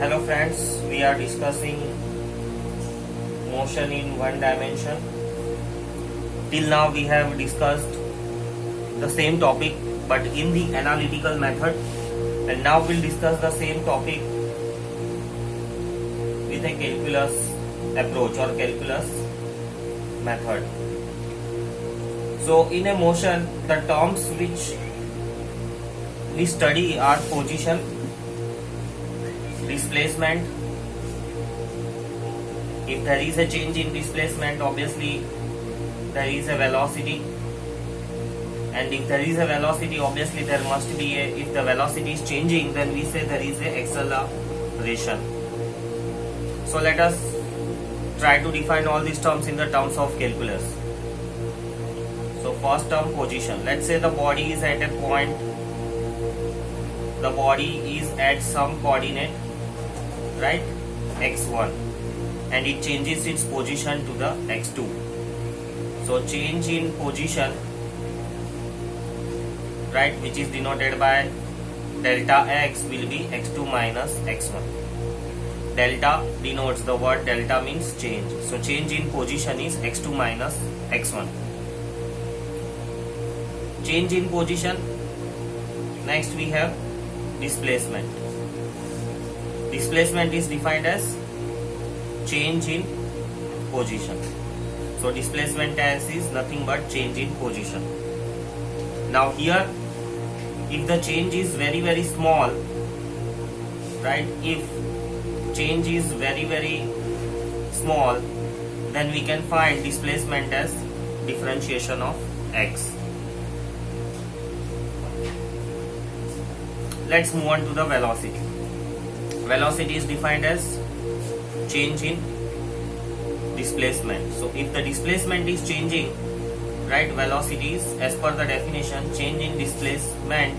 Hello friends, we are discussing motion in one dimension. Till now we have discussed the same topic but in the analytical method, and now we'll discuss the same topic with a calculus approach or calculus method. So in a motion, the terms which we study are position, displacement. If there is a change in displacement, obviously there is a velocity, and if there is a velocity, obviously there must be a, if the velocity is changing, then we say there is a acceleration. So let us try to define all these terms in the terms of calculus. So first term, position. Let's say the body is at a point, the body is at some coordinate, right, x1, and it changes its position to the x2. So change in position, right, which is denoted by delta x, will be x2 minus x1. Delta denotes, the word delta means change. So change in position is x2 minus x1. Change in position. Next we have displacement. Displacement is defined as change in position. So displacement as is nothing but change in position. Now here, if the change is very small, right, if change is very small, then we can find displacement as differentiation of x. Let's move on to the velocity. Velocity is defined as change in displacement. So if the displacement is changing, right, velocity is, as per the definition, change in displacement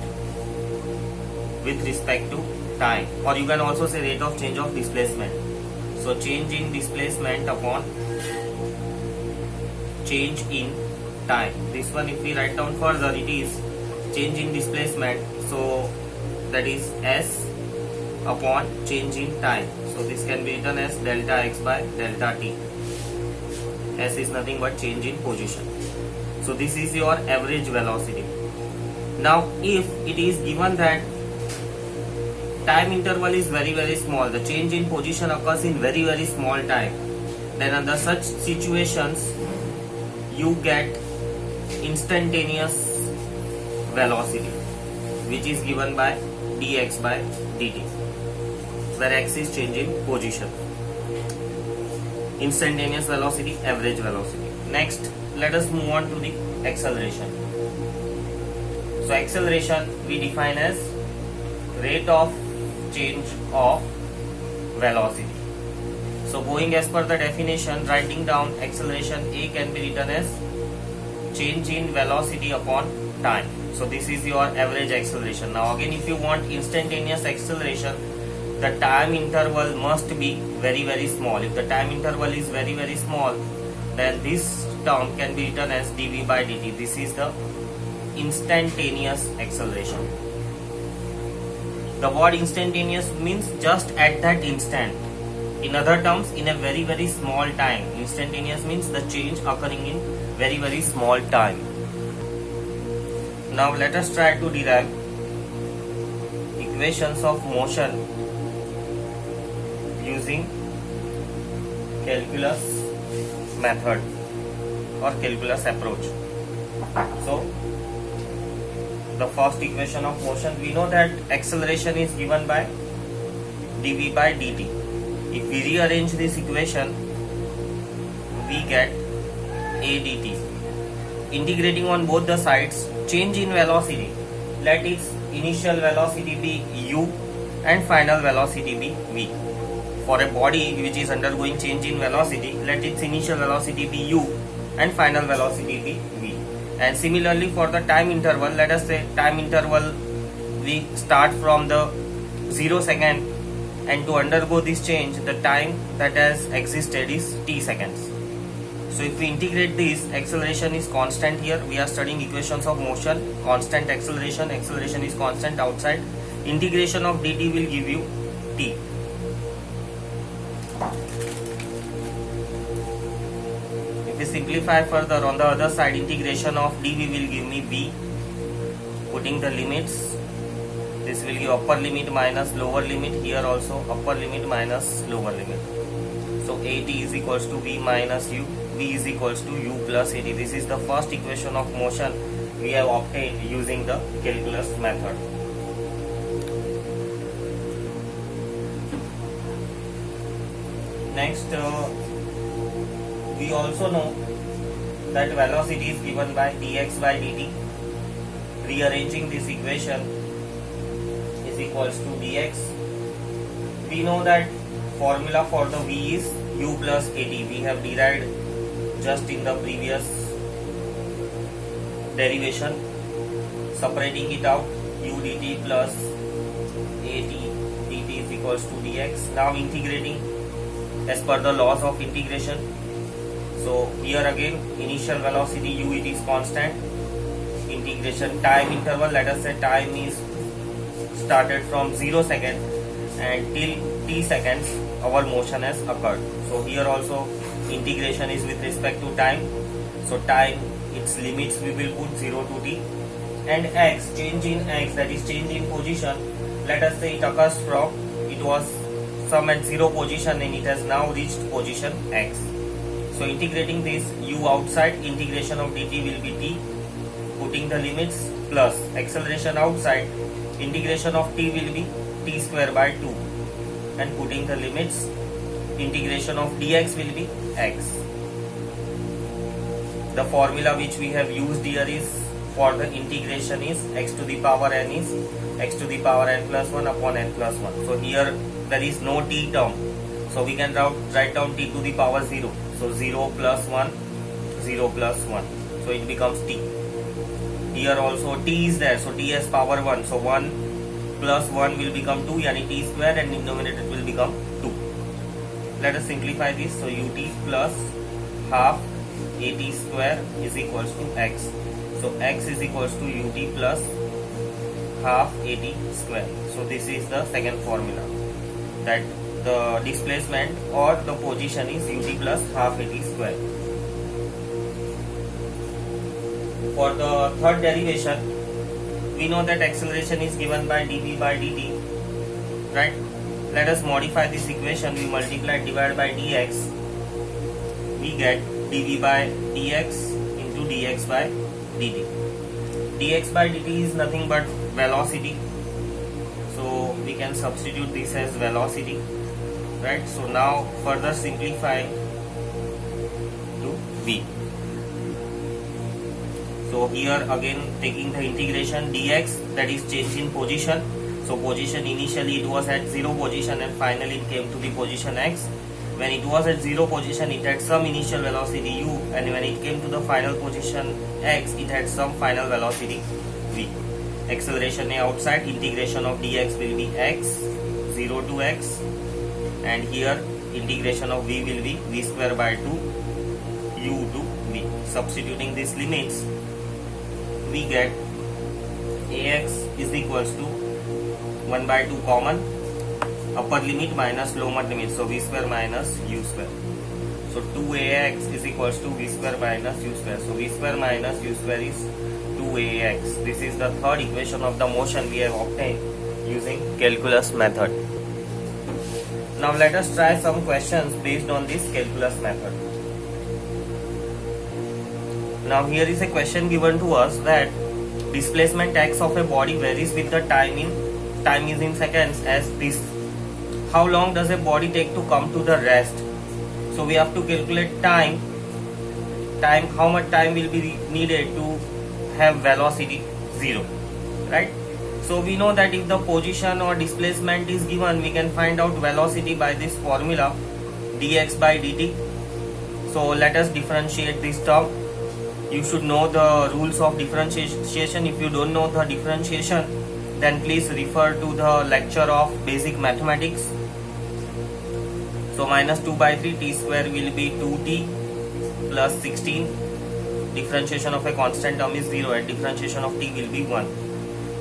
with respect to time, or you can also say rate of change of displacement. So change in displacement upon change in time. This one, if we write down further, it is change in displacement, so that is s upon change in time. So this can be written as delta x by delta t. S is nothing but change in position. So this is your average velocity. Now if it is given that time interval is very small, the change in position occurs in very small time, then under such situations you get instantaneous velocity, which is given by dx by dt, where x is change in position. Instantaneous velocity, average velocity. Next, let us move on to the acceleration. So acceleration we define as rate of change of velocity. So going as per the definition, writing down acceleration, A can be written as change in velocity upon time. So this is your average acceleration. Now again, if you want instantaneous acceleration, the time interval must be very small. If the time interval is very small, then this term can be written as dv by dt. This is the instantaneous acceleration. The word instantaneous means just at that instant. In other terms, in a very small time. Instantaneous means the change occurring in very small time. Now let us try to derive equations of motion using calculus method or calculus approach. So the first equation of motion, we know that acceleration is given by dv by dt. If we rearrange this equation, we get a dt. Integrating on both the sides, change in velocity, let its initial velocity be u and final velocity be v. For a body which is undergoing change in velocity, let its initial velocity be u and final velocity be v. And similarly for the time interval, let us say time interval, we start from the 0 second, and to undergo this change, the time that has existed is t seconds. So if we integrate this, acceleration is constant here. We are studying equations of motion, constant acceleration, acceleration is constant outside. Integration of dt will give you t. If we simplify further, on the other side, integration of dv will give me v. Putting the limits, this will give upper limit minus lower limit. Here also upper limit minus lower limit. So at is equals to v minus u. V is equals to u plus at. This is the first equation of motion we have obtained using the calculus method. Next, we also know that velocity is given by dx by dt. Rearranging this equation is equals to dx. We know that formula for the v is u plus at. We have derived just in the previous derivation. Separating it out, u dt plus at dt is equals to dx. Now integrating as per the laws of integration. So here again, initial velocity u, it is constant. Integration time interval, let us say time is started from 0 seconds and till t seconds our motion has occurred. So here also integration is with respect to time. So time, its limits we will put 0 to t, and x, change in x, that is change in position. Let us say it occurs from, it was some at 0 position and it has now reached position x. So integrating this u outside, integration of dt will be t. Putting the limits plus acceleration outside, integration of t will be t square by 2, and putting the limits, integration of dx will be x. The formula which we have used here is, for the integration is x to the power n is x to the power n plus 1 upon n plus 1. So here there is no t term, so we can write down t to the power 0. So 0 plus 1, 0 plus 1, so it becomes t. Here also t is there, so t has power 1, so 1 plus 1 will become 2, yani t square, and denominator will become 2. Let us simplify this. So ut plus half at square is equals to x. So x is equals to ut plus half at square. So this is the second formula, that the displacement or the position is ut plus half at square. For the third derivation, we know that acceleration is given by dv by dt, right? Let us modify this equation. We multiply divide by dx. We get dv by dx into dx by dt. Dx by dt is nothing but velocity. So we can substitute this as velocity, right? So now further simplify to v. So here again taking the integration dx, that is change in position. So position, initially it was at 0 position and finally it came to the position x. When it was at 0 position, it had some initial velocity u, and when it came to the final position x, it had some final velocity v. Acceleration outside, integration of dx will be x, 0 to x, and here integration of v will be v square by 2 u to v. Substituting these limits, we get ax is equals to 1 by 2 common, upper limit minus lower limit, so v square minus u square. So 2ax is equals to v square minus u square. So v square minus u square is 2ax. This is the third equation of the motion we have obtained using calculus method. Now let us try some questions based on this calculus method. Now here is a question given to us that displacement x of a body varies with the time is in seconds as this. How long does a body take to come to the rest? So we have to calculate time, how much time will be needed to have velocity 0, right? So we know that if the position or displacement is given, we can find out velocity by this formula dx by dt. So let us differentiate this term. You should know the rules of differentiation. If you don't know the differentiation, then please refer to the lecture of basic mathematics. So minus 2 by 3 t square will be 2t plus 16. Differentiation of a constant term is 0 and differentiation of t will be 1.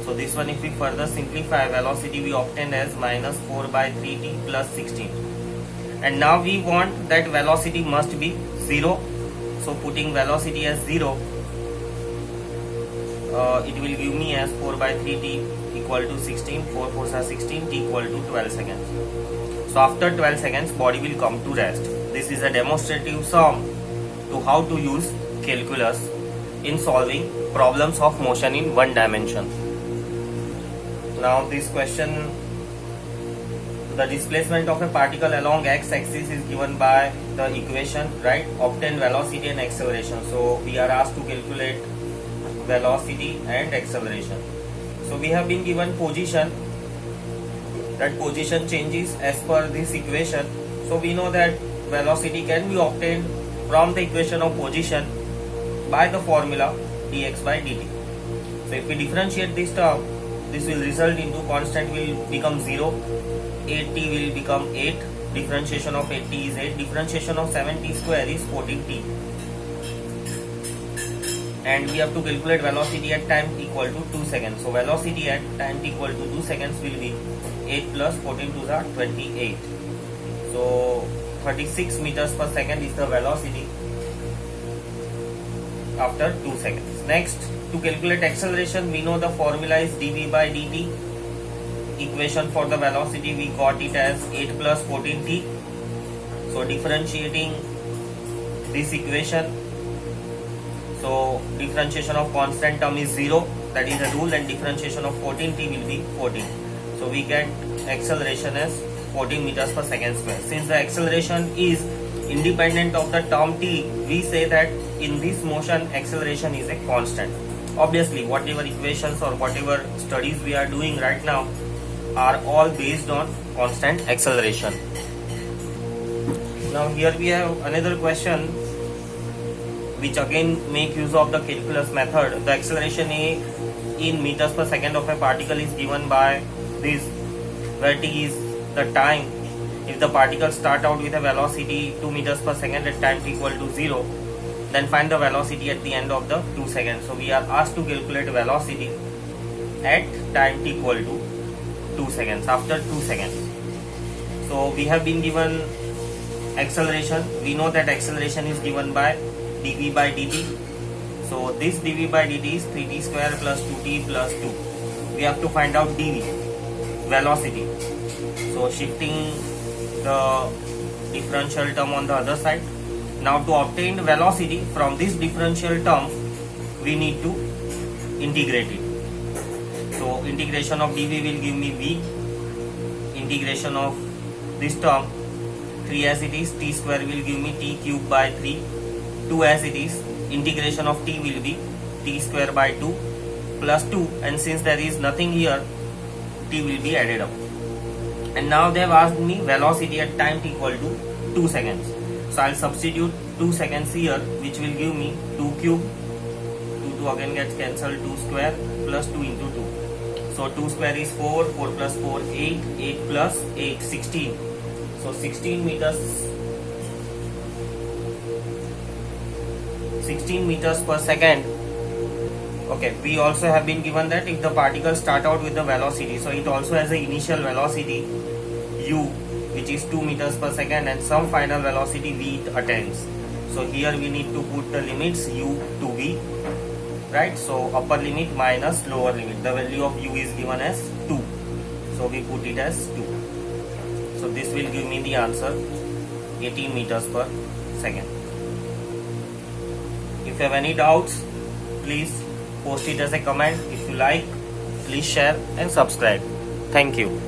So this one, if we further simplify, velocity we obtained as minus 4 by 3t plus 16. and now we want that velocity must be 0. So putting velocity as 0, it will give me as 4 by 3 t equal to 16, 4 4s are 16, t equal to 12 seconds. So after 12 seconds body will come to rest. This is a demonstrative sum to how to use calculus in solving problems of motion in one dimension. Now this question, the displacement of a particle along x-axis is given by the equation, right? Obtain velocity and acceleration. So we are asked to calculate velocity and acceleration. So we have been given position, that position changes as per this equation. So we know that velocity can be obtained from the equation of position by the formula dx by dt. So if we differentiate this term, this will result into constant will become 0, 8t will become 8, differentiation of 8t is 8, differentiation of 7t square is 14t, and we have to calculate velocity at time equal to 2 seconds. So velocity at time equal to 2 seconds will be 8 plus 14 to the 28. So 36 meters per second is the velocity after 2 seconds. Next, to calculate acceleration, we know the formula is dv by dt. Equation for the velocity, we got it as 8 plus 14t. So differentiating this equation, so differentiation of constant term is 0, that is a rule, and differentiation of 14t will be 14. So we get acceleration as 14 meters per second square. Since the acceleration is independent of the term t, we say that in this motion acceleration is a constant. Obviously whatever equations or whatever studies we are doing right now are all based on constant acceleration. Now here we have another question which again make use of the calculus method. The acceleration in meters per second of a particle is given by this, where t is the time. If the particle start out with a velocity 2 meters per second at time t equal to 0, then find the velocity at the end of the 2 seconds. So we are asked to calculate velocity at time t equal to 2 seconds, after 2 seconds. So we have been given acceleration. We know that acceleration is given by dv by dt. So this dv by dt is 3t square plus 2t plus 2. We have to find out dv, velocity. So shifting the differential term on the other side. Now to obtain velocity from this differential term, we need to integrate it. So integration of dv will give me v, integration of this term 3 as it is, t square will give me t cube by 3, 2 as it is, integration of t will be t square by 2 plus 2, and since there is nothing here, t will be added up. And now they have asked me velocity at time t equal to 2 seconds. So I'll substitute 2 seconds here, which will give me 2 cube, 2 again gets cancelled, 2 square plus 2 into 2. So 2 square is 4, 4 plus 4, 8, 8 plus 8, 16. So 16 meters per second. Okay, we also have been given that if the particle start out with the velocity, so it also has an initial velocity u, which is 2 meters per second, and some final velocity v it attains. So here we need to put the limits u to v, right? So upper limit minus lower limit. The value of u is given as 2. So we put it as 2. So this will give me the answer 18 meters per second. If you have any doubts, please post it as a comment. If you like, please share and subscribe. Thank you.